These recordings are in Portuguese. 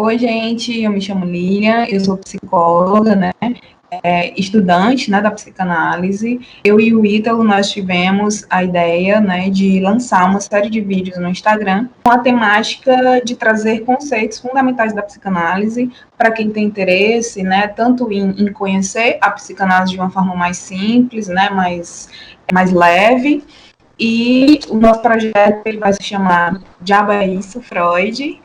Oi, gente, eu me chamo Lilian, eu sou psicóloga, né, estudante, né, da psicanálise. Eu e o Ítalo, nós tivemos a ideia, né, de lançar uma série de vídeos no Instagram com a temática de trazer conceitos fundamentais da psicanálise para quem tem interesse, né, tanto em conhecer a psicanálise de uma forma mais simples, né, mais leve. E o nosso projeto ele vai se chamar Diabo é Isso, Freud,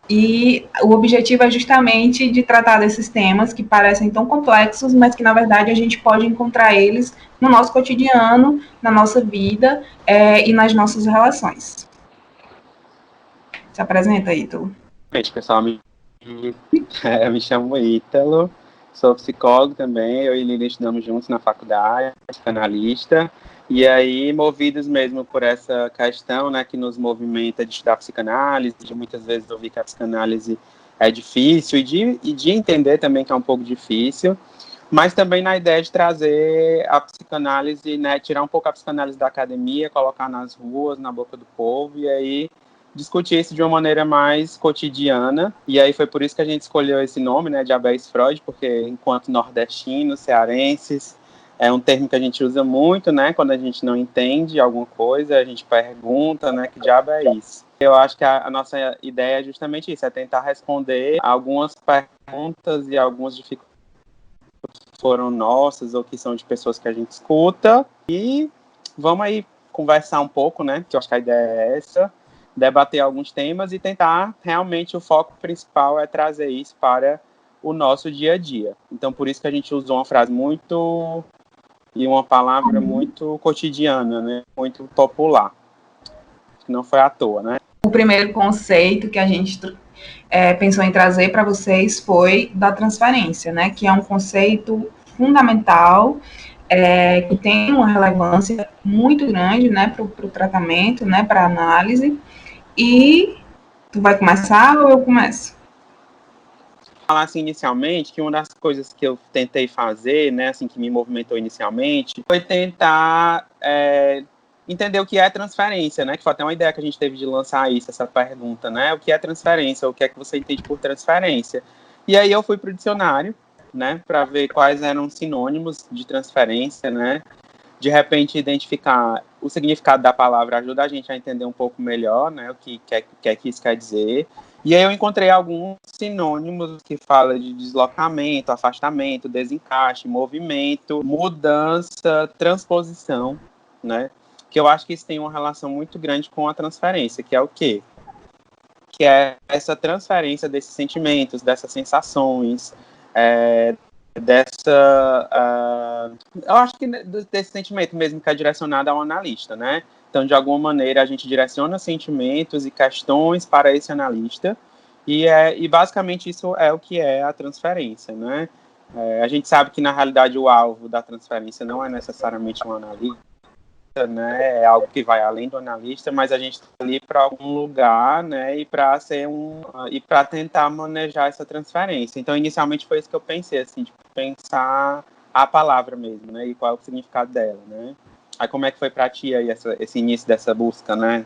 e o objetivo é justamente de tratar desses temas que parecem tão complexos, mas que, na verdade, a gente pode encontrar eles no nosso cotidiano, na nossa vida e nas nossas relações. Se apresenta, Ítalo. Pessoal, me chamo Ítalo, sou psicólogo também, eu e Lili estudamos juntos na faculdade, psicanalista, e aí movidos mesmo por essa questão, né, que nos movimenta de estudar psicanálise, de muitas vezes ouvir que a psicanálise é difícil, e de entender também que é um pouco difícil, mas também na ideia de trazer a psicanálise, né, tirar um pouco a psicanálise da academia, colocar nas ruas, na boca do povo, e aí discutir isso de uma maneira mais cotidiana, e aí foi por isso que a gente escolheu esse nome, né, Diabo é Isso, Freud, porque enquanto nordestinos, cearenses, é um termo que a gente usa muito, né, quando a gente não entende alguma coisa, a gente pergunta, né, que diabo é isso? Eu acho que a nossa ideia é justamente isso, é tentar responder algumas perguntas e algumas dificuldades que foram nossas ou que são de pessoas que a gente escuta, e vamos aí conversar um pouco, né, que eu acho que a ideia é essa, debater alguns temas e tentar, realmente, o foco principal é trazer isso para o nosso dia a dia. Então, por isso que a gente usou uma frase muito, e uma palavra muito cotidiana, né? Muito popular. Não foi à toa, né? O primeiro conceito que a gente pensou em trazer para vocês foi da transferência, né? Que é um conceito fundamental, que tem uma relevância muito grande, né, para o tratamento, né, para a análise. E tu vai começar ou eu começo? Falar assim inicialmente que uma das coisas que eu tentei fazer, né, assim que me movimentou inicialmente, foi tentar entender o que é transferência, né, que foi até uma ideia que a gente teve de lançar isso, essa pergunta, né, o que é transferência, o que é que você entende por transferência. E aí eu fui para o dicionário, né, para ver quais eram os sinônimos de transferência, né, de repente identificar o significado da palavra ajuda a gente a entender um pouco melhor, né, o que isso quer dizer. E aí eu encontrei alguns sinônimos que falam de deslocamento, afastamento, desencaixe, movimento, mudança, transposição, né, que eu acho que isso tem uma relação muito grande com a transferência, que é o quê? Que é essa transferência desses sentimentos, dessas sensações, eu acho que desse sentimento mesmo que é direcionado ao analista, né? Então, de alguma maneira, a gente direciona sentimentos e questões para esse analista, e basicamente isso é o que é a transferência, né? A gente sabe que, na realidade, o alvo da transferência não é necessariamente um analista, né? É algo que vai além do analista, mas a gente está ali para algum lugar, né? E para tentar manejar essa transferência. Então, inicialmente foi isso que eu pensei, assim, de pensar a palavra mesmo, né? E qual é o significado dela, né? Aí como é que foi para ti aí esse início dessa busca, né?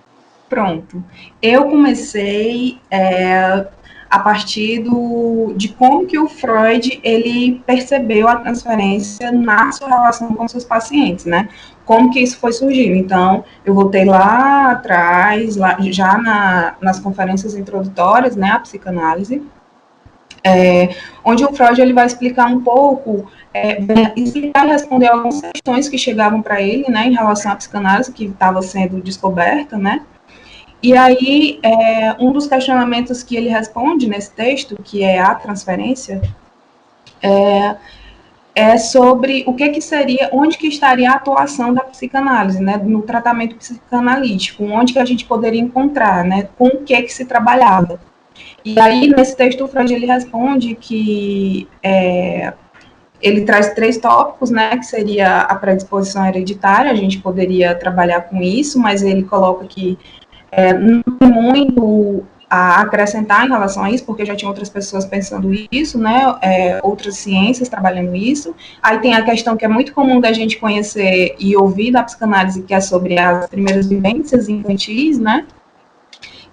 Pronto. Eu comecei a partir de como que o Freud ele percebeu a transferência na sua relação com seus pacientes, né? Como que isso foi surgindo. Então, eu voltei lá atrás, já nas conferências introdutórias, né, à psicanálise, onde o Freud ele vai explicar um pouco, explicar e responder algumas questões que chegavam para ele, né, em relação à psicanálise que estava sendo descoberta, né. E aí, um dos questionamentos que ele responde nesse texto, que é a transferência, é sobre o que seria, onde que estaria a atuação da psicanálise, né, no tratamento psicanalítico, onde que a gente poderia encontrar, né, com o que se trabalhava. E aí, nesse texto, o Freud ele responde que ele traz 3 tópicos, né, que seria a predisposição hereditária, a gente poderia trabalhar com isso, mas ele coloca que não tem muito a acrescentar em relação a isso, porque já tinha outras pessoas pensando isso, né, outras ciências trabalhando isso. Aí tem a questão que é muito comum da gente conhecer e ouvir da psicanálise, que é sobre as primeiras vivências infantis, né,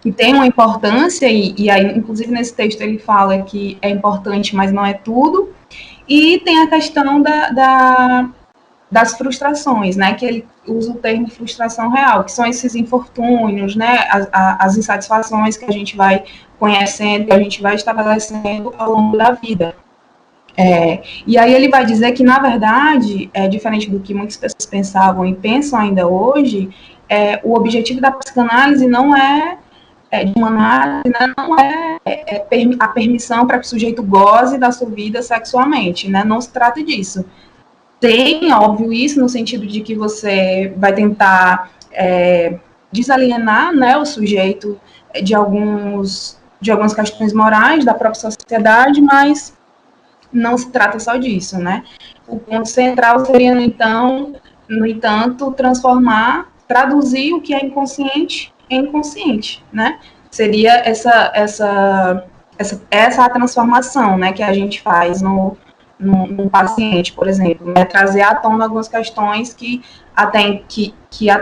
que tem uma importância, e aí, inclusive, nesse texto ele fala que é importante, mas não é tudo, e tem a questão das frustrações, né, que ele usa o termo frustração real, que são esses infortúnios, né, as insatisfações que a gente vai conhecendo, que a gente vai estabelecendo ao longo da vida. E aí ele vai dizer que, na verdade, diferente do que muitas pessoas pensavam e pensam ainda hoje, o objetivo da psicanálise não de uma análise, né, não a permissão para que o sujeito goze da sua vida sexualmente, né, não se trata disso. Tem, óbvio, isso no sentido de que você vai tentar desalienar, né, o sujeito de algumas questões morais da própria sociedade, mas não se trata só disso, né? O ponto central seria, no entanto, traduzir o que é inconsciente em consciente, né? Seria essa a transformação, né, que a gente faz no paciente, por exemplo, né, trazer à tona algumas questões que até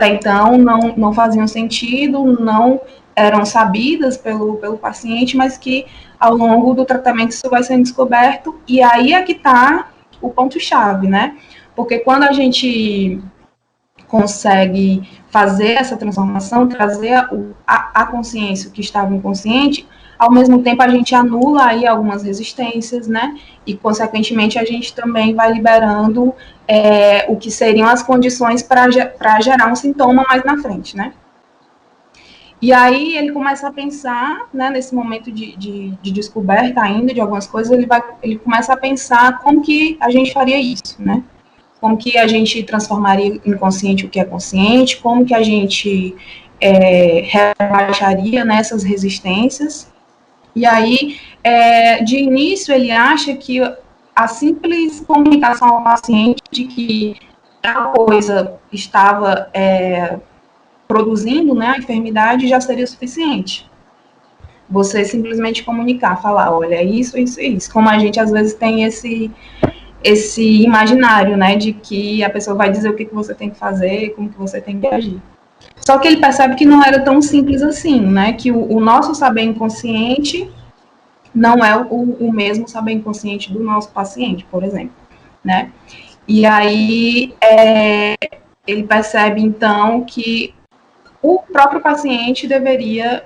então não faziam sentido, não eram sabidas pelo paciente, mas que ao longo do tratamento isso vai sendo descoberto, e aí é que está o ponto-chave, né? Porque quando a gente consegue fazer essa transformação, trazer a consciência que estava inconsciente, ao mesmo tempo a gente anula aí algumas resistências, né? E, consequentemente, a gente também vai liberando o que seriam as condições para gerar um sintoma mais na frente, né? E aí ele começa a pensar, né, nesse momento de descoberta ainda de algumas coisas, ele começa a pensar como que a gente faria isso, né? Como que a gente transformaria inconsciente o que é consciente, como que a gente rebaixaria nessas resistências. E aí, de início, ele acha que a simples comunicação ao paciente de que a coisa estava produzindo, né, a enfermidade já seria suficiente. Você simplesmente comunicar, falar, olha, isso, isso, isso. Como a gente às vezes tem esse imaginário, né, de que a pessoa vai dizer o que você tem que fazer, como que você tem que agir. Só que ele percebe que não era tão simples assim, né, que o nosso saber inconsciente não é o mesmo saber inconsciente do nosso paciente, por exemplo, né. E aí ele percebe, então, que o próprio paciente deveria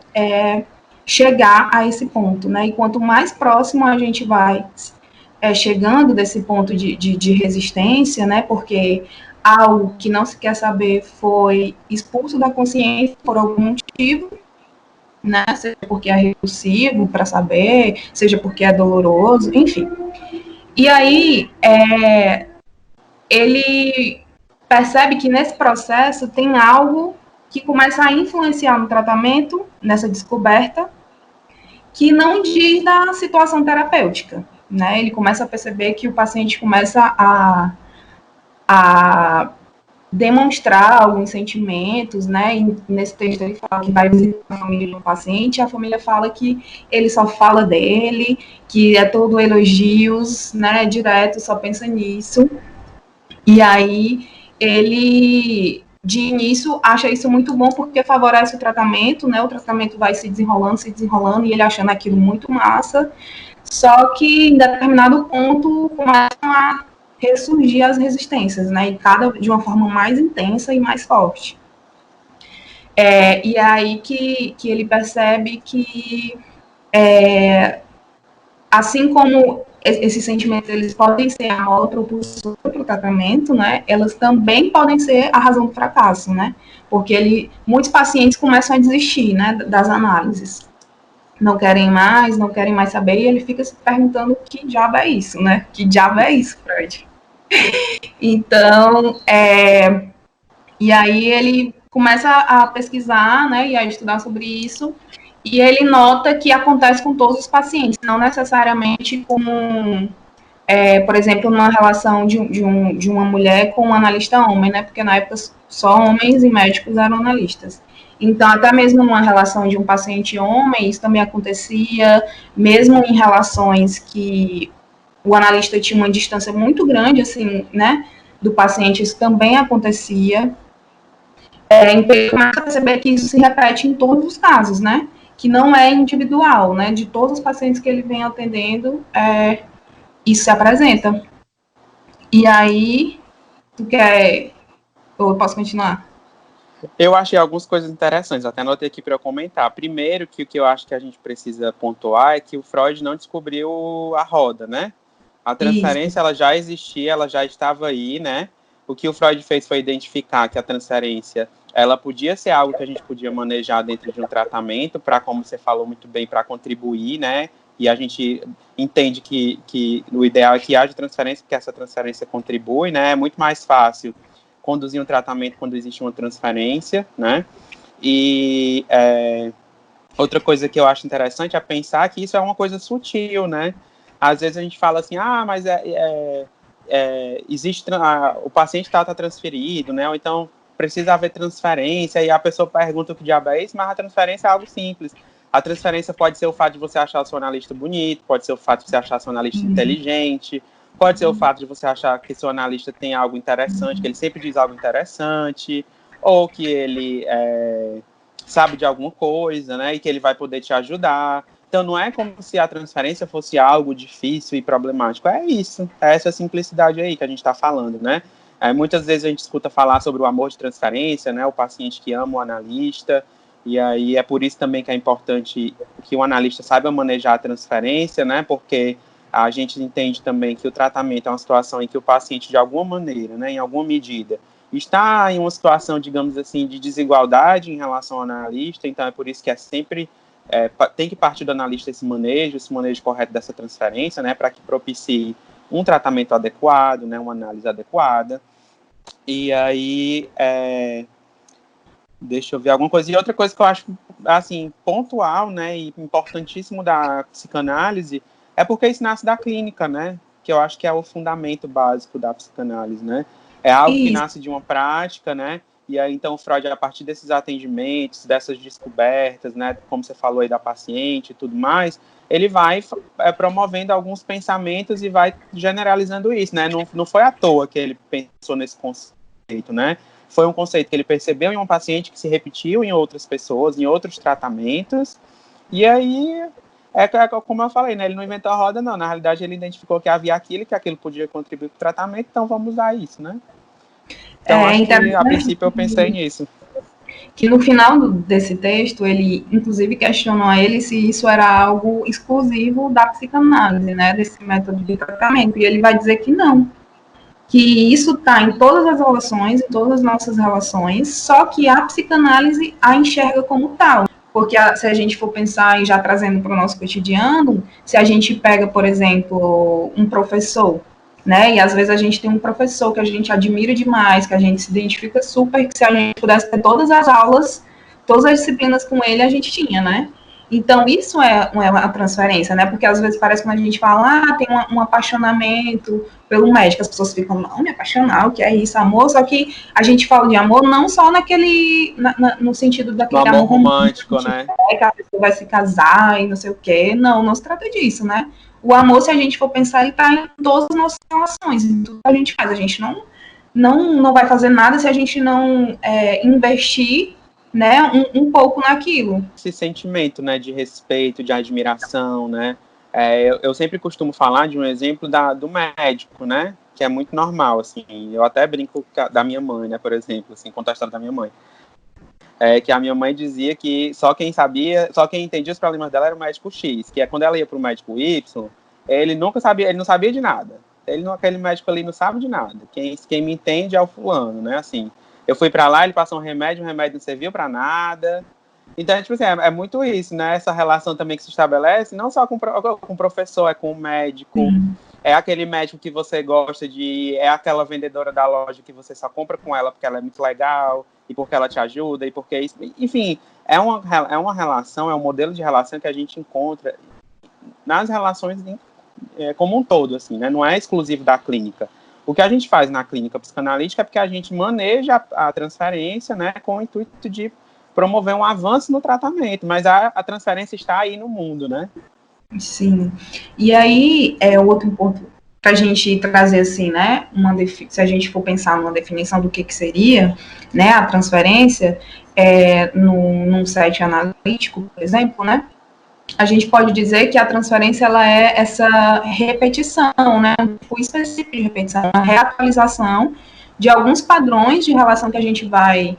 chegar a esse ponto, né? E quanto mais próximo a gente vai chegando desse ponto de resistência, né? Porque algo que não se quer saber foi expulso da consciência por algum motivo, né? Seja porque é repulsivo para saber, seja porque é doloroso, enfim. E aí ele percebe que nesse processo tem algo que começa a influenciar no tratamento, nessa descoberta, que não diz da situação terapêutica, né? Ele começa a perceber que o paciente começa a demonstrar alguns sentimentos, né? E nesse texto ele fala que vai visitar a família do paciente, e a família fala que ele só fala dele, que é todo elogios, né? Direto, só pensa nisso. E aí ele de início acha isso muito bom porque favorece o tratamento, né? O tratamento vai se desenrolando e ele achando aquilo muito massa. Só que em determinado ponto começam a ressurgir as resistências, né? E cada de uma forma mais intensa e mais forte. E é aí que ele percebe que assim como esses sentimentos eles podem ser a mola propulsora para o tratamento, né? Elas também podem ser a razão do fracasso, né? Porque muitos pacientes começam a desistir, né, das análises. Não querem mais saber, e ele fica se perguntando que diabo é isso, né? Que diabo é isso, Freud? Então, e aí ele começa a pesquisar, né, e a estudar sobre isso, e ele nota que acontece com todos os pacientes, não necessariamente com, por exemplo, numa relação de uma mulher com um analista homem, né? Porque na época só homens e médicos eram analistas. Então, até mesmo numa relação de um paciente homem, isso também acontecia, mesmo em relações que o analista tinha uma distância muito grande, assim, né, do paciente, isso também acontecia. Então, ele começa a perceber que isso se repete em todos os casos, né? que não é individual, né? De todos os pacientes que ele vem atendendo, isso se apresenta. E aí, tu quer... Ou eu posso continuar? Eu achei algumas coisas interessantes, até anotei aqui para eu comentar. Primeiro, que o que eu acho que a gente precisa pontuar é que o Freud não descobriu a roda, né? A transferência, ela já existia, ela já estava aí, né? O que o Freud fez foi identificar que a transferência, ela podia ser algo que a gente podia manejar dentro de um tratamento, para, como você falou muito bem, para contribuir, né? E a gente entende que o ideal é que haja transferência, porque essa transferência contribui, né? É muito mais fácil conduzir um tratamento quando existe uma transferência, né? E outra coisa que eu acho interessante é pensar que isso é uma coisa sutil, né? Às vezes a gente fala assim, mas existe, o paciente está transferido, né? Ou então precisa haver transferência, e a pessoa pergunta o que diabo é isso, mas a transferência é algo simples. A transferência pode ser o fato de você achar o seu analista bonito, pode ser o fato de você achar o seu analista inteligente, pode ser o fato de você achar que seu analista tem algo interessante, que ele sempre diz algo interessante, ou que ele sabe de alguma coisa, né, e que ele vai poder te ajudar. Então, não é como se a transferência fosse algo difícil e problemático. É isso, é essa simplicidade aí que a gente está falando, né? Muitas vezes a gente escuta falar sobre o amor de transferência, né, o paciente que ama o analista, e aí é por isso também que é importante que o analista saiba manejar a transferência, né, porque a gente entende também que o tratamento é uma situação em que o paciente, de alguma maneira, né, em alguma medida, está em uma situação, digamos assim, de desigualdade em relação ao analista, então é por isso que sempre tem que partir do analista esse manejo correto dessa transferência, né, para que propicie um tratamento adequado, né, uma análise adequada. E aí, deixa eu ver alguma coisa. E outra coisa que eu acho, assim, pontual, né, e importantíssimo da psicanálise é porque isso nasce da clínica, né, que eu acho que é o fundamento básico da psicanálise, né. É algo que nasce de uma prática, né, e aí então o Freud, a partir desses atendimentos, dessas descobertas, né, como você falou aí da paciente e tudo mais, ele vai promovendo alguns pensamentos e vai generalizando isso, né, não foi à toa que ele pensou nesse conceito, né. Foi um conceito que ele percebeu em um paciente que se repetiu em outras pessoas, em outros tratamentos, e aí, como eu falei, né, ele não inventou a roda, não, na realidade ele identificou que havia aquilo, que aquilo podia contribuir para o tratamento, então vamos usar isso, né? Então, acho que, a princípio, eu pensei nisso. Que no final desse texto, ele, inclusive, questionou a ele se isso era algo exclusivo da psicanálise, né, desse método de tratamento, e ele vai dizer que não, que isso está em todas as relações, em todas as nossas relações, só que a psicanálise a enxerga como tal. Porque se a gente for pensar, e já trazendo para o nosso cotidiano, se a gente pega, por exemplo, um professor, né, e às vezes a gente tem um professor que a gente admira demais, que a gente se identifica super, que se a gente pudesse ter todas as aulas, todas as disciplinas com ele, a gente tinha, né? Então, isso é uma transferência, né? Porque às vezes parece que quando a gente fala, tem um apaixonamento pelo médico, as pessoas ficam, não, me apaixonar, o que é isso, amor? Só que a gente fala de amor não só no sentido daquele amor romântico, né? Que a pessoa vai se casar e não sei o quê. Não se trata disso, né? O amor, se a gente for pensar, ele está em todas as nossas relações, em tudo que a gente faz. A gente não vai fazer nada se a gente não investir, né, um pouco naquilo. Esse sentimento, né, de respeito, de admiração, né? Eu sempre costumo falar de um exemplo do médico, né? Que é muito normal, assim. Eu até brinco da minha mãe, né, por exemplo, assim, contar a história da minha mãe. Que a minha mãe dizia que só quem entendia os problemas dela era o médico X, que é quando ela ia para o médico Y, ele não sabia de nada. Aquele médico ali não sabe de nada. Quem me entende é o fulano, né? Assim, eu fui para lá, ele passou um remédio não serviu para nada. Então, tipo assim, é muito isso, né? Essa relação também que se estabelece, não só com o professor, é com o médico, é aquele médico que você gosta de, é aquela vendedora da loja que você só compra com ela porque ela é muito legal, e porque ela te ajuda, e porque isso... Enfim, é uma relação, é um modelo de relação que a gente encontra nas relações como um todo, assim, né? Não é exclusivo da clínica. O que a gente faz na clínica psicanalítica é porque a gente maneja a transferência, né, com o intuito de promover um avanço no tratamento, mas a transferência está aí no mundo, né? Sim. E aí, outro ponto para a gente trazer, assim, né, se a gente for pensar numa definição do que seria, né, a transferência, num set analítico, por exemplo, né? A gente pode dizer que a transferência ela é essa repetição, né? Um tipo específico de repetição, uma reatualização de alguns padrões de relação que a gente vai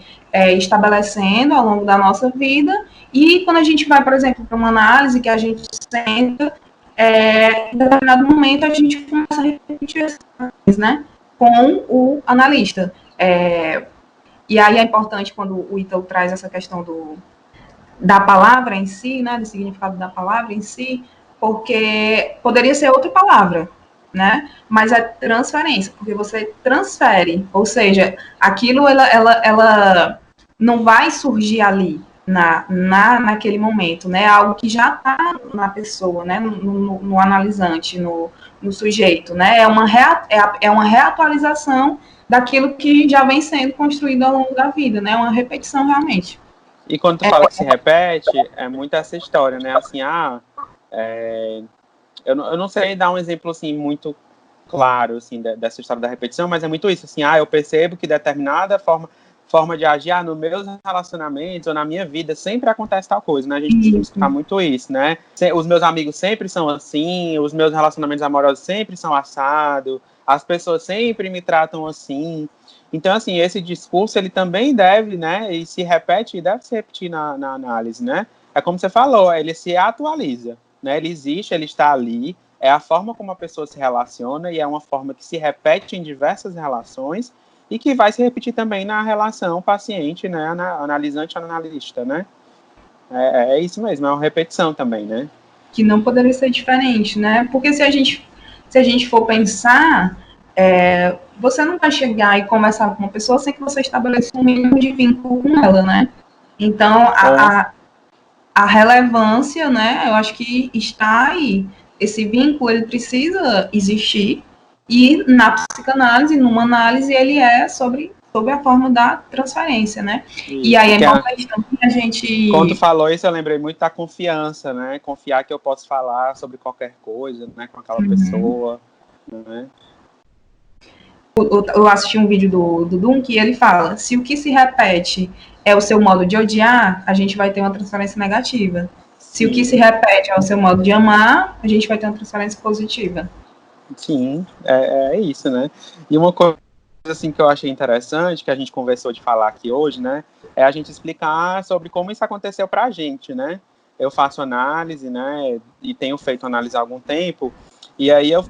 estabelecendo ao longo da nossa vida. E quando a gente vai, por exemplo, para uma análise que a gente senta, em determinado momento a gente começa a repetir essas coisas, né? Com o analista. E aí é importante quando o Ítalo traz essa questão da palavra em si, né, do significado da palavra em si, porque poderia ser outra palavra, né, mas é transferência, porque você transfere, ou seja, aquilo ela não vai surgir ali, naquele momento, né, algo que já está na pessoa, né, no analisante, no sujeito, né, é uma reatualização daquilo que já vem sendo construído ao longo da vida, né, uma repetição realmente. E quando tu fala que se repete, é muito essa história, né? Assim, eu não sei dar um exemplo, assim, muito claro, assim, dessa história da repetição, mas é muito isso, assim, eu percebo que determinada forma de agir, nos meus relacionamentos ou na minha vida sempre acontece tal coisa, né? A gente costuma escutar muito isso, né? Os meus amigos sempre são assim, os meus relacionamentos amorosos sempre são assado, as pessoas sempre me tratam assim. Então, assim, esse discurso, ele também deve, né, e se repete, e deve se repetir na análise, né? É como você falou, ele se atualiza, né? Ele existe, ele está ali, é a forma como a pessoa se relaciona e é uma forma que se repete em diversas relações e que vai se repetir também na relação paciente, né, analisante-analista, né? É isso mesmo, é uma repetição também, né? Que não poderia ser diferente, né? Porque se a gente for pensar, você não vai chegar e conversar com uma pessoa sem que você estabeleça um mínimo de vínculo com ela, né? Então, a relevância, né, eu acho que está aí. Esse vínculo, ele precisa existir, e na psicanálise, numa análise, ele é sobre a forma da transferência, né? E aí é importante também a gente... Quando tu falou isso, eu lembrei muito da confiança, né? Confiar que eu posso falar sobre qualquer coisa, né, com aquela pessoa, né? Eu assisti um vídeo do Dunk e ele fala, se o que se repete é o seu modo de odiar, a gente vai ter uma transferência negativa. Se o que se repete é o seu modo de amar, a gente vai ter uma transferência positiva. Sim, é isso, né? E uma coisa assim que eu achei interessante, que a gente conversou de falar aqui hoje, né, é a gente explicar sobre como isso aconteceu para a gente, né? Eu faço análise, né, e tenho feito análise há algum tempo, e aí eu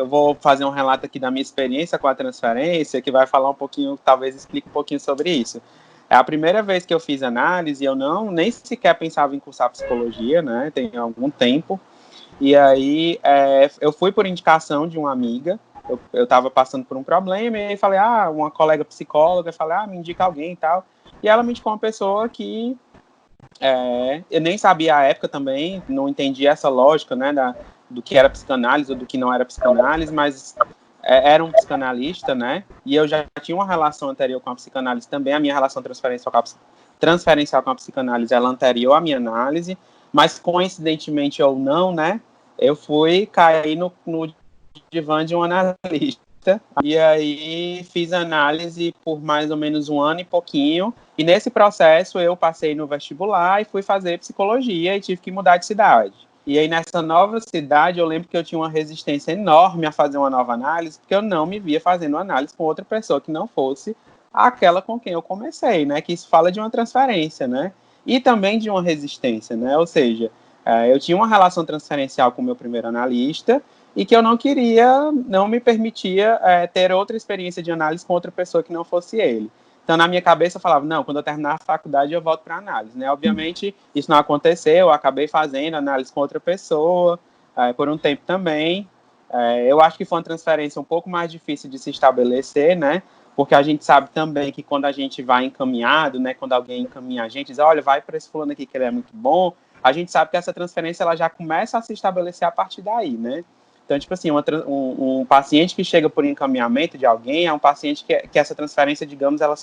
vou fazer um relato aqui da minha experiência com a transferência, que vai falar um pouquinho, talvez explique um pouquinho sobre isso. É a primeira vez que eu fiz análise, eu nem sequer pensava em cursar psicologia, né, tem algum tempo, e aí eu fui por indicação de uma amiga, eu estava passando por um problema, e aí falei, uma colega psicóloga, falei, me indica alguém e tal, e ela me indicou uma pessoa que eu nem sabia à época também, não entendia essa lógica, né, do que era psicanálise ou do que não era psicanálise, mas era um psicanalista, né, e eu já tinha uma relação anterior com a psicanálise também, a minha relação transferencial com a psicanálise, ela anterior à minha análise, mas coincidentemente ou não, né, eu fui cair no divã de um analista, e aí fiz análise por mais ou menos um ano e pouquinho, e nesse processo eu passei no vestibular e fui fazer psicologia e tive que mudar de cidade. E aí nessa nova cidade eu lembro que eu tinha uma resistência enorme a fazer uma nova análise, porque eu não me via fazendo análise com outra pessoa que não fosse aquela com quem eu comecei, né? Que isso fala de uma transferência, né? E também de uma resistência, né? Ou seja, eu tinha uma relação transferencial com o meu primeiro analista e que eu não me permitia ter outra experiência de análise com outra pessoa que não fosse ele. Então, na minha cabeça, eu falava, não, quando eu terminar a faculdade, eu volto para a análise, né? Obviamente, isso não aconteceu, eu acabei fazendo análise com outra pessoa, por um tempo também. Eu acho que foi uma transferência um pouco mais difícil de se estabelecer, né? Porque a gente sabe também que quando a gente vai encaminhado, né? Quando alguém encaminha a gente, diz, olha, vai para esse fulano aqui que ele é muito bom, a gente sabe que essa transferência ela já começa a se estabelecer a partir daí, né? Então, tipo assim, um paciente que chega por encaminhamento de alguém é um paciente que essa transferência, digamos, ela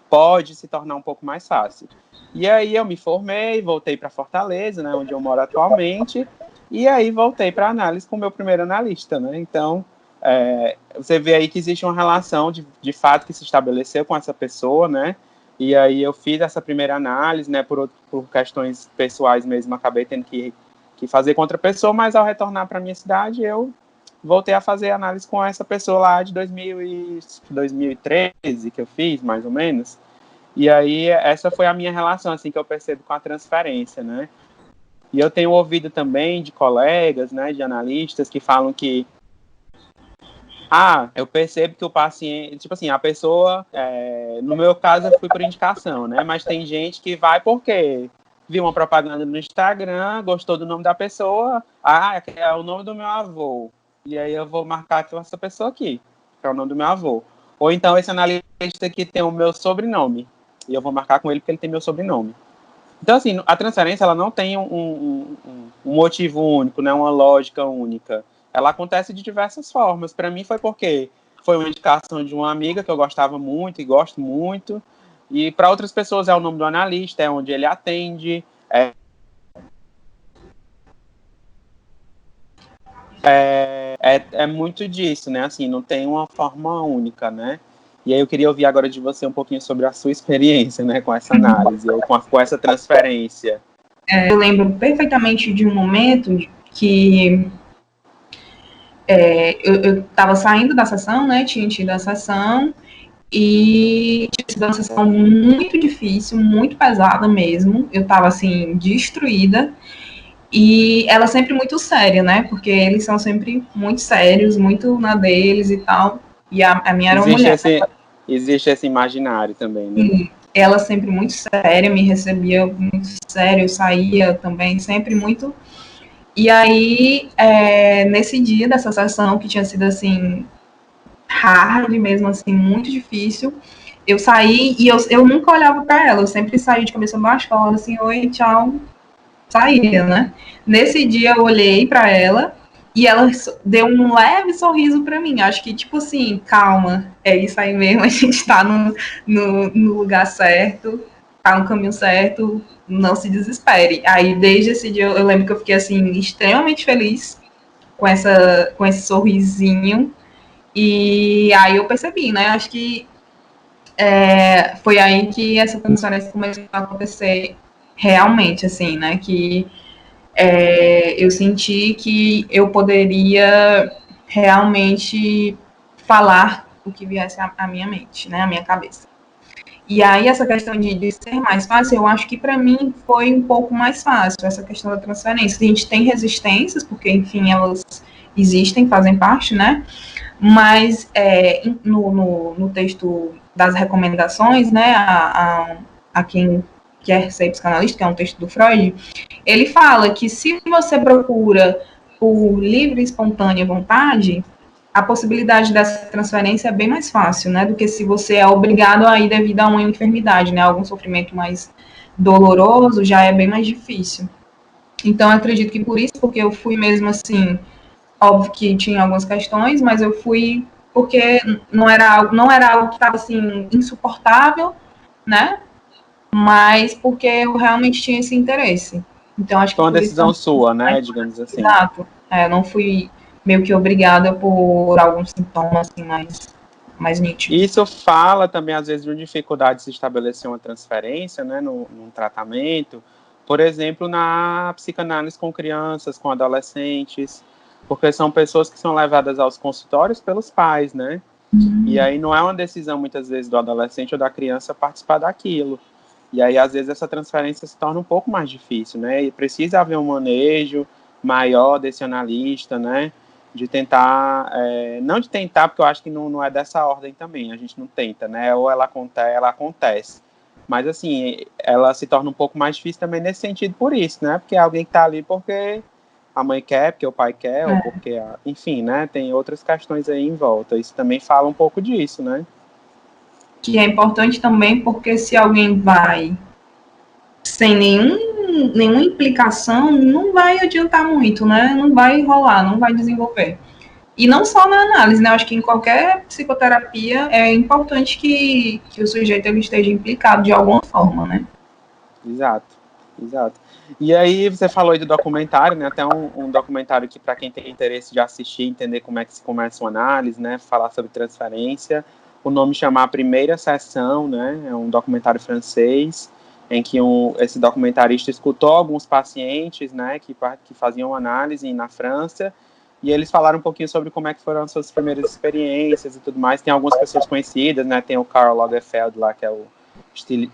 pode se tornar um pouco mais fácil. E aí eu me formei, voltei para Fortaleza, né, onde eu moro atualmente, e aí voltei para análise com o meu primeiro analista, né? Então, você vê aí que existe uma relação de fato que se estabeleceu com essa pessoa, né? E aí eu fiz essa primeira análise, né, por questões pessoais mesmo, acabei tendo que fazer com outra pessoa, mas ao retornar para minha cidade, eu voltei a fazer análise com essa pessoa lá de 2013, que eu fiz, mais ou menos. E aí essa foi a minha relação, assim, que eu percebo com a transferência, né. E eu tenho ouvido também de colegas, né, de analistas, que falam que eu percebo que o paciente, tipo assim, a pessoa, no meu caso eu fui por indicação, né, mas tem gente que vai porque viu uma propaganda no Instagram, gostou do nome da pessoa, é o nome do meu avô, e aí eu vou marcar com essa pessoa aqui, que é o nome do meu avô. Ou então esse analista aqui tem o meu sobrenome, e eu vou marcar com ele porque ele tem meu sobrenome. Então, assim, a transferência, ela não tem um motivo único, né, uma lógica única. Ela acontece de diversas formas. Para mim foi porque foi uma indicação de uma amiga que eu gostava muito e gosto muito. E para outras pessoas é o nome do analista, é onde ele atende. É muito disso, né? Assim, não tem uma forma única, né? E aí eu queria ouvir agora de você um pouquinho sobre a sua experiência, né, com essa análise, ou com essa transferência. Eu lembro perfeitamente de um momento que eu estava saindo da sessão, né, tinha tido a sessão, e tinha sido uma sessão muito difícil, muito pesada mesmo, eu estava, assim, destruída, e ela sempre muito séria, né, porque eles são sempre muito sérios, muito na deles e tal, e a minha era uma mulher. Existe esse imaginário também, né? E ela sempre muito séria, me recebia muito sério, eu saía também sempre muito. E aí, nesse dia dessa sessão, que tinha sido assim, hard mesmo, assim, muito difícil, eu saí e eu nunca olhava para ela, eu sempre saí de cabeça baixa, falando assim, oi, tchau, saía, né? Nesse dia eu olhei para ela e ela deu um leve sorriso para mim. Acho que, tipo assim, calma, é isso aí mesmo, a gente tá no lugar certo, tá no caminho certo, não se desespere. Aí, desde esse dia, eu lembro que eu fiquei, assim, extremamente feliz com esse sorrisinho. E aí eu percebi, né? Acho que foi aí que essa transferência começou a acontecer realmente, assim, né? Que eu senti que eu poderia realmente falar o que viesse à minha mente, né, à minha cabeça. E aí essa questão de ser mais fácil, eu acho que para mim foi um pouco mais fácil, essa questão da transferência. A gente tem resistências, porque, enfim, elas existem, fazem parte, né, mas no texto das recomendações, né, a quem quer ser psicanalista, que é um texto do Freud, ele fala que se você procura por livre e espontânea vontade, a possibilidade dessa transferência é bem mais fácil, né, do que se você é obrigado a ir devido a uma enfermidade, né, algum sofrimento mais doloroso, já é bem mais difícil. Então, eu acredito que por isso, porque eu fui mesmo assim, óbvio que tinha algumas questões, mas eu fui porque não era algo que estava assim insuportável, né? Mas porque eu realmente tinha esse interesse. Então, acho que Foi uma por isso decisão também. sua, né, digamos assim. Exato. Não fui meio que obrigada por alguns sintomas assim, mais nítidos. Isso fala também, às vezes, de uma dificuldade de se estabelecer uma transferência, né, num tratamento, por exemplo, na psicanálise com crianças, com adolescentes, porque são pessoas que são levadas aos consultórios pelos pais, né? E aí não é uma decisão, muitas vezes, do adolescente ou da criança participar daquilo. E aí, às vezes, essa transferência se torna um pouco mais difícil, né? E precisa haver um manejo maior desse analista, né? De tentar, não de tentar, porque eu acho que não é dessa ordem também, a gente não tenta, né? Ou ela acontece. Mas, assim, ela se torna um pouco mais difícil também nesse sentido por isso, né? Porque é alguém que está ali porque a mãe quer, porque o pai quer, ou porque, enfim, né? Tem outras questões aí em volta. Isso também fala um pouco disso, né? Que é importante também porque se alguém vai sem nenhuma implicação, não vai adiantar muito, né? Não vai rolar, não vai desenvolver. E não só na análise, né? Eu acho que em qualquer psicoterapia é importante que o sujeito ele esteja implicado de alguma forma, né? Exato. E aí você falou aí do documentário, né? Até um documentário que para quem tem interesse de assistir, entender como é que se começa uma análise, né? Falar sobre transferência. o nome chama A Primeira Sessão, né? É um documentário francês, em que esse documentarista escutou alguns pacientes, né, que faziam análise na França, e eles falaram um pouquinho sobre como é que foram as suas primeiras experiências e tudo mais. Tem algumas pessoas conhecidas, né? Tem o Karl Lagerfeld lá, que é o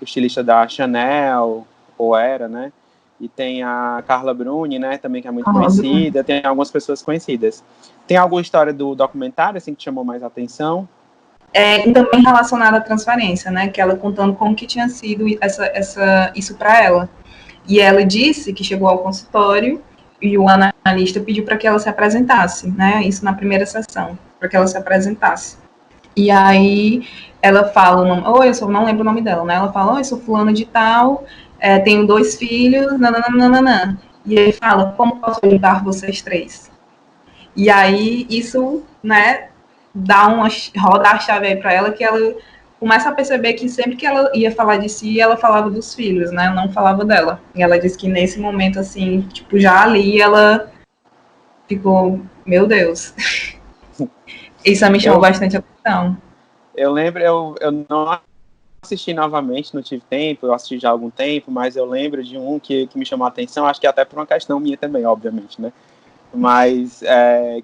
estilista da Chanel, ou era, né? E tem a Carla Bruni, né, também, que é muito conhecida. Tem algumas pessoas conhecidas. Tem alguma história do documentário, assim, que chamou mais atenção? E também relacionada à transferência, né? Que ela contando como que tinha sido isso para ela. E ela disse que chegou ao consultório e o analista pediu para que ela se apresentasse, né? Isso na primeira sessão, para que ela se apresentasse. E aí ela fala, eu só não lembro o nome dela, né? Ela fala, eu sou fulana de tal, tenho 2 filhos, nananana. E ele fala, como posso ajudar vocês 3? E aí isso, né, roda a chave aí para ela, que ela começa a perceber que sempre que ela ia falar de si, ela falava dos filhos, né, não falava dela. E ela disse que nesse momento, assim, tipo, já ali ela ficou, meu Deus. Isso me chamou bastante atenção. Eu lembro, eu não assisti novamente, não tive tempo, eu assisti já há algum tempo, mas eu lembro de um que me chamou a atenção, acho que até por uma questão minha também, obviamente, né? Mas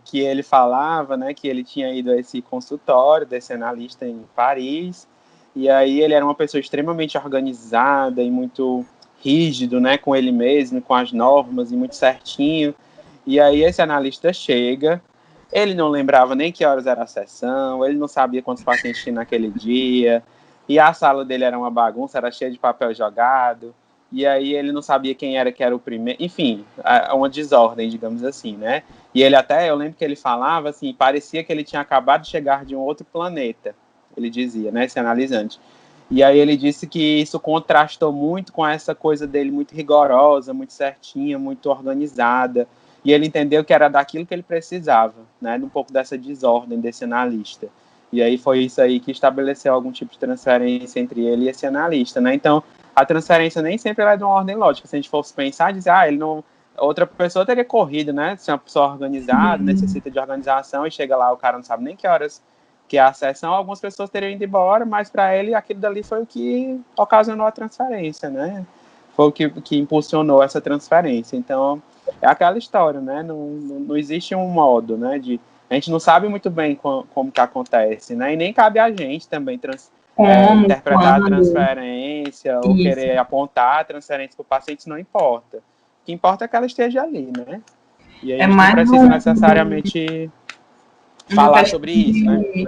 que ele falava, né, que ele tinha ido a esse consultório desse analista em Paris, e aí ele era uma pessoa extremamente organizada e muito rígido, né, com ele mesmo, com as normas e muito certinho. E aí esse analista chega, ele não lembrava nem que horas era a sessão, ele não sabia quantos pacientes tinha naquele dia, e a sala dele era uma bagunça, era cheia de papel jogado, e aí ele não sabia quem era que era o primeiro, enfim, uma desordem, digamos assim, né? E ele até, eu lembro que ele falava assim, parecia que ele tinha acabado de chegar de um outro planeta, ele dizia, né, esse analisante. E aí ele disse que isso contrastou muito com essa coisa dele muito rigorosa, muito certinha, muito organizada, e ele entendeu que era daquilo que ele precisava, né, de um pouco dessa desordem desse analista. E aí foi isso aí que estabeleceu algum tipo de transferência entre ele e esse analista, né? Então, a transferência nem sempre é de uma ordem lógica. Se a gente fosse pensar, dizer, ele não... Outra pessoa teria corrido, né? Se é uma pessoa organizada, necessita de organização, e chega lá, o cara não sabe nem que horas que é a sessão, algumas pessoas teriam ido embora, mas para ele aquilo dali foi o que ocasionou a transferência, né? Foi o que impulsionou essa transferência. Então, é aquela história, né? Não existe um modo, né? A gente não sabe muito bem como que acontece, né? E nem cabe a gente também interpretar a transferência ou querer apontar a transferência para o paciente, não importa. O que importa é que ela esteja ali, né? E aí a gente não precisa necessariamente falar sobre isso, né?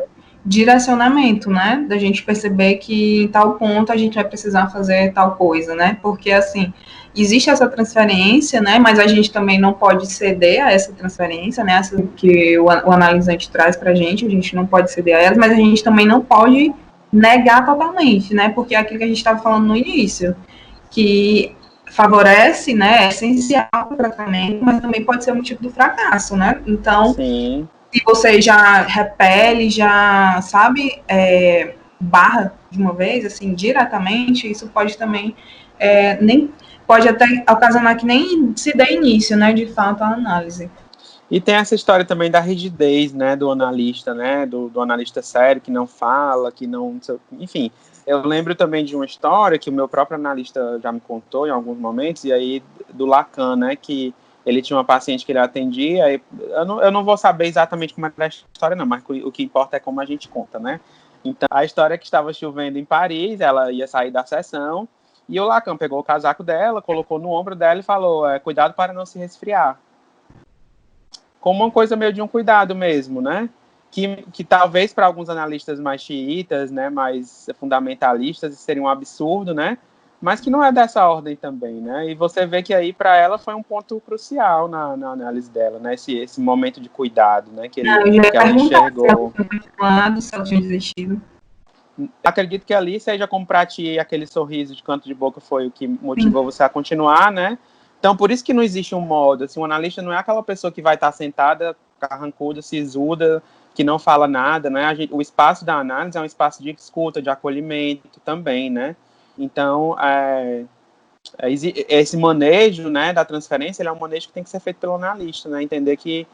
Direcionamento, né? Da gente perceber que em tal ponto a gente vai precisar fazer tal coisa, né? Porque, assim, existe essa transferência, né? Mas a gente também não pode ceder a essa transferência, né? Essa que o analisante traz para a gente não pode ceder a elas, mas a gente também não pode negar totalmente, né? Porque é aquilo que a gente estava falando no início, que favorece, né? É essencial para o tratamento, mas também pode ser um motivo do fracasso, né? Então, sim, se você já repele, já sabe, barra de uma vez, assim, diretamente, isso pode também, nem pode até ocasionar que nem se dê início, né, de fato, à análise. E tem essa história também da rigidez, né, do analista, né, do analista sério, que não fala, que não... Enfim, eu lembro também de uma história que o meu próprio analista já me contou em alguns momentos, e aí do Lacan, né, que ele tinha uma paciente que ele atendia, e eu não vou saber exatamente como é a história não, mas o que importa é como a gente conta, né. Então, a história é que estava chovendo em Paris, ela ia sair da sessão, e o Lacan pegou o casaco dela, colocou no ombro dela e falou, cuidado para não se resfriar. Como uma coisa meio de um cuidado mesmo, né? Que talvez para alguns analistas mais xiitas, né, mais fundamentalistas, seria um absurdo, né? Mas que não é dessa ordem também, né? E você vê que aí para ela foi um ponto crucial na análise dela, né? Esse momento de cuidado, né? Que ela enxergou. Se ela tinha desistido. Acredito que ali seja como para ti aquele sorriso de canto de boca foi o que motivou você a continuar, né? Então, por isso que não existe um modo. Assim, um analista não é aquela pessoa que vai estar sentada, carrancuda, sisuda, que não fala nada, né? O espaço da análise é um espaço de escuta, de acolhimento também, né? Então, esse manejo, né, da transferência, ele é um manejo que tem que ser feito pelo analista, né? Entender que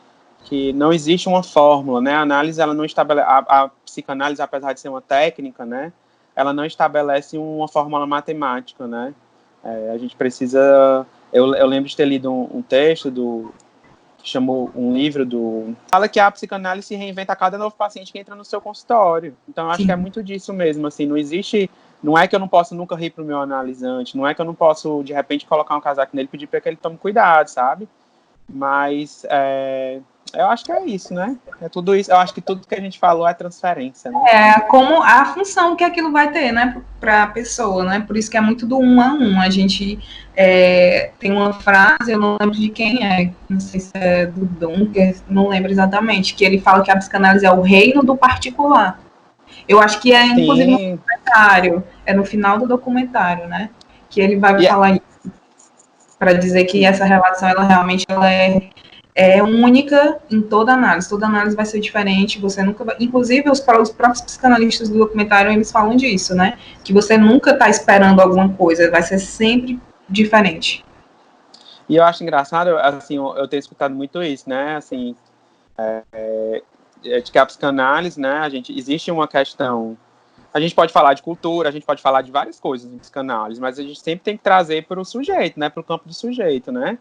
que não existe uma fórmula, né? A análise, ela não estabelece, a psicanálise, apesar de ser uma técnica, né? Ela não estabelece uma fórmula matemática, né? A gente precisa... Eu lembro de ter lido um texto que chamou um livro fala que a psicanálise se reinventa a cada novo paciente que entra no seu consultório. Então, eu acho que é muito disso mesmo, assim, não existe... Não é que eu não posso nunca rir pro meu analisante, não é que eu não posso, de repente, colocar um casaco nele e pedir para que ele tome cuidado, sabe? Mas eu acho que é isso, né? É tudo isso. Eu acho que tudo que a gente falou é transferência, né? Como a função que aquilo vai ter, né, para a pessoa, né? Por isso que é muito do 1 a 1. A gente tem uma frase, eu não lembro de quem é, não sei se é do Dunker, não lembro exatamente, que ele fala que a psicanálise é o reino do particular. Eu acho que inclusive, no documentário, no final do documentário, né? Que ele vai falar isso, para dizer que essa relação, ela realmente é única em toda análise vai ser diferente, você nunca vai... Inclusive, os próprios psicanalistas do documentário, eles falam disso, né? Que você nunca está esperando alguma coisa, vai ser sempre diferente. E eu acho engraçado, assim, eu tenho escutado muito isso, né? Assim, de que a psicanálise, né? Existe uma questão... A gente pode falar de cultura, a gente pode falar de várias coisas em psicanálise, mas a gente sempre tem que trazer para o sujeito, né? Para o campo do sujeito, né?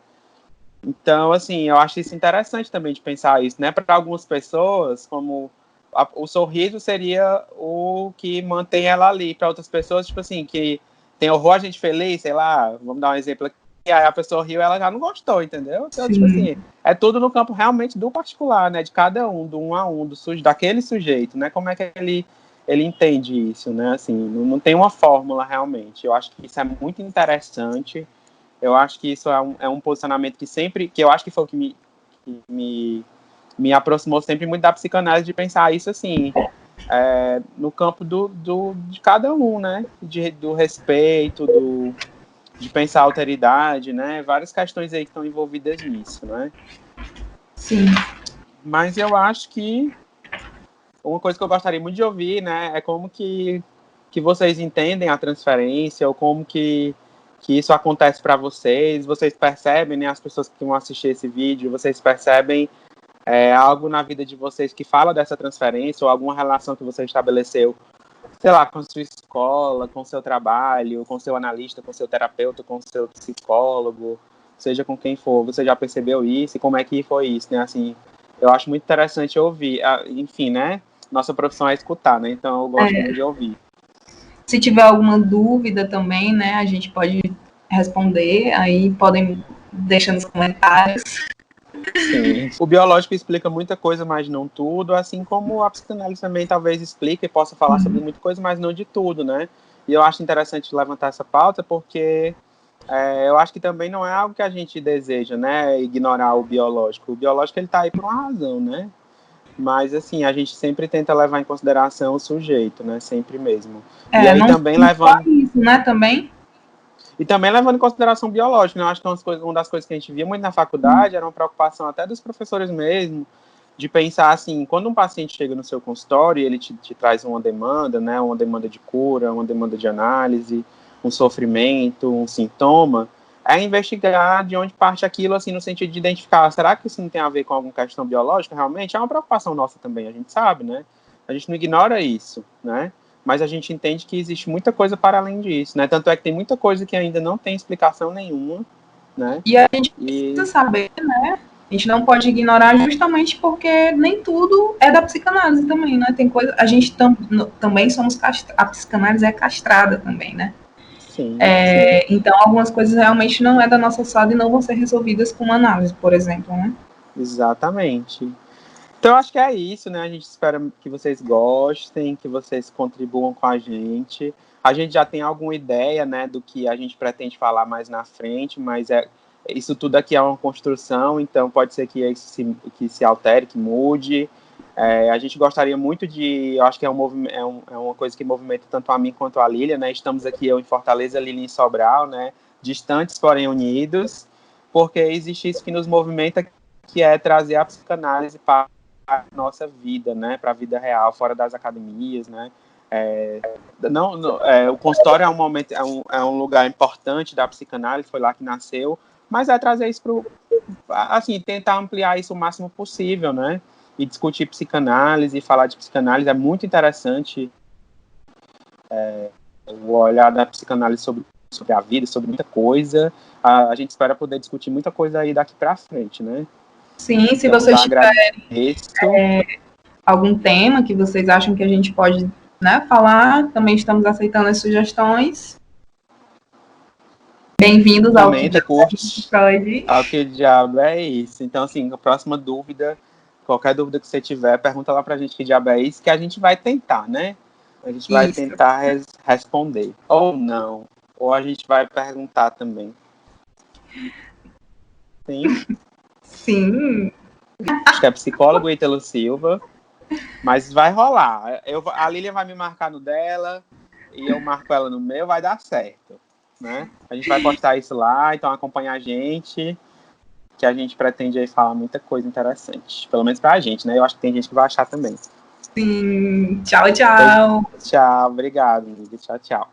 Então, assim, eu acho isso interessante também de pensar isso, né? Para algumas pessoas, como o sorriso seria o que mantém ela ali. Para outras pessoas, tipo assim, que tem horror a gente feliz, sei lá, vamos dar um exemplo aqui, aí a pessoa riu, ela já não gostou, entendeu? Então, tipo assim, é tudo no campo realmente do particular, né? De cada um, do 1 a 1, daquele sujeito, né? Como é que ele entende isso, né? Assim, não tem uma fórmula realmente. Eu acho que isso é muito interessante. Eu acho que isso é um posicionamento que eu acho que foi o que me aproximou sempre muito da psicanálise, de pensar isso assim, no campo de cada um, né? Do respeito, de pensar a alteridade, né? Várias questões aí que estão envolvidas nisso, né? Sim. Mas eu acho que uma coisa que eu gostaria muito de ouvir, né, é como que vocês entendem a transferência, ou como que isso acontece para vocês percebem, né, as pessoas que vão assistir esse vídeo, vocês percebem algo na vida de vocês que fala dessa transferência, ou alguma relação que você estabeleceu, sei lá, com sua escola, com seu trabalho, com seu analista, com seu terapeuta, com seu psicólogo, seja com quem for, você já percebeu isso, e como é que foi isso, né, assim, eu acho muito interessante ouvir, enfim, né, nossa profissão é escutar, né, então eu gosto muito de ouvir. Se tiver alguma dúvida também, né, a gente pode responder, aí podem deixar nos comentários. Sim. O biológico explica muita coisa, mas não tudo, assim como a psicanálise também talvez explique e possa falar sobre muita coisa, mas não de tudo, né? E eu acho interessante levantar essa pauta porque eu acho que também não é algo que a gente deseja, né? Ignorar o biológico. O biológico, ele tá aí por uma razão, né? Mas, assim, a gente sempre tenta levar em consideração o sujeito, né? Sempre mesmo. E aí também levando... isso, né, também? E também levando em consideração biológico, né? Eu acho que uma das coisas que a gente via muito na faculdade era uma preocupação até dos professores mesmo, de pensar assim, quando um paciente chega no seu consultório e ele te traz uma demanda, né? Uma demanda de cura, uma demanda de análise, um sofrimento, um sintoma, é investigar de onde parte aquilo, assim, no sentido de identificar, será que isso não tem a ver com alguma questão biológica realmente? É uma preocupação nossa também, a gente sabe, né? A gente não ignora isso, né? Mas a gente entende que existe muita coisa para além disso, né? Tanto é que tem muita coisa que ainda não tem explicação nenhuma, né? E a gente precisa saber, né? A gente não pode ignorar justamente porque nem tudo é da psicanálise também, né? Tem coisa, a gente também somos a psicanálise é castrada também, né? Sim, sim. Então algumas coisas realmente não é da nossa alçada e não vão ser resolvidas com uma análise, por exemplo, né? Exatamente. Então, acho que é isso, né? A gente espera que vocês gostem, que vocês contribuam com a gente. A gente já tem alguma ideia, né, do que a gente pretende falar mais na frente, mas isso tudo aqui é uma construção, então pode ser que se altere, que mude. A gente gostaria muito eu acho que é uma coisa que movimenta tanto a mim quanto a Lília, né? Estamos aqui, eu em Fortaleza, Lília em Sobral, né? Distantes, porém unidos, porque existe isso que nos movimenta, que é trazer a psicanálise para a nossa vida, né, para a vida real, fora das academias, né. O consultório é um lugar importante da psicanálise, foi lá que nasceu, mas trazer isso assim, tentar ampliar isso o máximo possível, né? E discutir psicanálise, falar de psicanálise é muito interessante. O olhar da psicanálise sobre a vida, sobre muita coisa. A gente espera poder discutir muita coisa aí daqui para frente, né? Sim, se Então, vocês agradeço. tiverem algum tema que vocês acham que a gente pode, né, falar, também estamos aceitando as sugestões. Bem-vindos ao Que Comenta, Diabo a Gente curte. Pode. Ao que diabo é isso. Então, assim, a próxima dúvida, qualquer dúvida que você tiver, pergunta lá pra gente que diabo é isso, que a gente vai tentar, né? A gente vai Isso. tentar responder. Ou não. Ou a gente vai perguntar também. Sim. Sim. Acho que é psicólogo Ítalo Silva. Mas vai rolar. A Lilian vai me marcar no dela e eu marco ela no meu, vai dar certo. Né? A gente vai postar isso lá, então acompanha a gente, que a gente pretende aí falar muita coisa interessante. Pelo menos pra gente, né? Eu acho que tem gente que vai achar também. Sim. Tchau, tchau. Tchau, obrigado, amiga. Tchau, tchau.